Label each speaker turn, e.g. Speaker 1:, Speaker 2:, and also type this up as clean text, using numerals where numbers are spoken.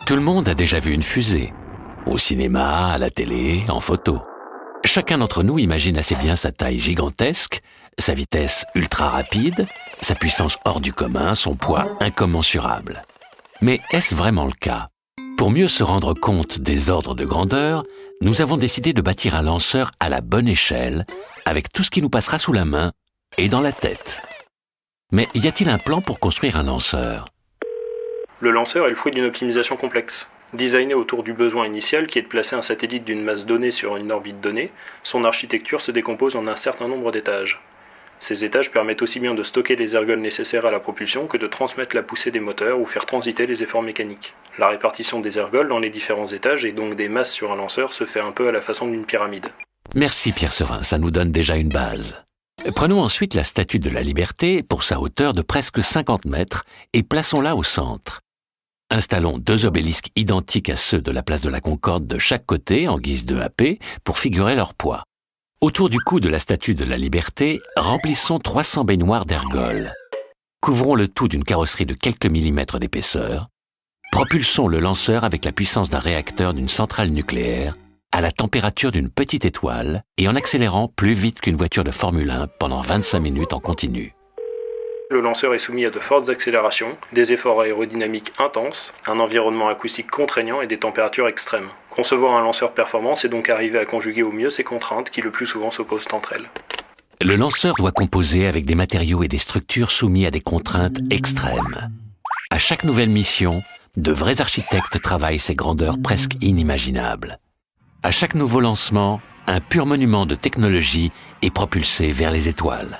Speaker 1: Tout le monde a déjà vu une fusée. Au cinéma, à la télé, en photo. Chacun d'entre nous imagine assez bien sa taille gigantesque, sa vitesse ultra rapide, sa puissance hors du commun, son poids incommensurable. Mais est-ce vraiment le cas? Pour mieux se rendre compte des ordres de grandeur, nous avons décidé de bâtir un lanceur à la bonne échelle, avec tout ce qui nous passera sous la main et dans la tête. Mais y a-t-il un plan pour construire un lanceur?
Speaker 2: Le lanceur est le fruit d'une optimisation complexe. Designé autour du besoin initial qui est de placer un satellite d'une masse donnée sur une orbite donnée, son architecture se décompose en un certain nombre d'étages. Ces étages permettent aussi bien de stocker les ergols nécessaires à la propulsion que de transmettre la poussée des moteurs ou faire transiter les efforts mécaniques. La répartition des ergols dans les différents étages et donc des masses sur un lanceur se fait un peu à la façon d'une pyramide.
Speaker 1: Merci Pierre Serin, ça nous donne déjà une base. Prenons ensuite la Statue de la Liberté pour sa hauteur de presque 50 mètres et plaçons-la au centre. Installons 2 obélisques identiques à ceux de la place de la Concorde de chaque côté en guise de AP pour figurer leur poids. Autour du cou de la Statue de la Liberté, remplissons 300 baignoires d'ergols. Couvrons le tout d'une carrosserie de quelques millimètres d'épaisseur. Propulsons le lanceur avec la puissance d'un réacteur d'une centrale nucléaire à la température d'une petite étoile et en accélérant plus vite qu'une voiture de Formule 1 pendant 25 minutes en continu.
Speaker 2: Le lanceur est soumis à de fortes accélérations, des efforts aérodynamiques intenses, un environnement acoustique contraignant et des températures extrêmes. Concevoir un lanceur performant, c'est donc arriver à conjuguer au mieux ces contraintes qui le plus souvent s'opposent entre elles.
Speaker 1: Le lanceur doit composer avec des matériaux et des structures soumis à des contraintes extrêmes. À chaque nouvelle mission, de vrais architectes travaillent ces grandeurs presque inimaginables. À chaque nouveau lancement, un pur monument de technologie est propulsé vers les étoiles.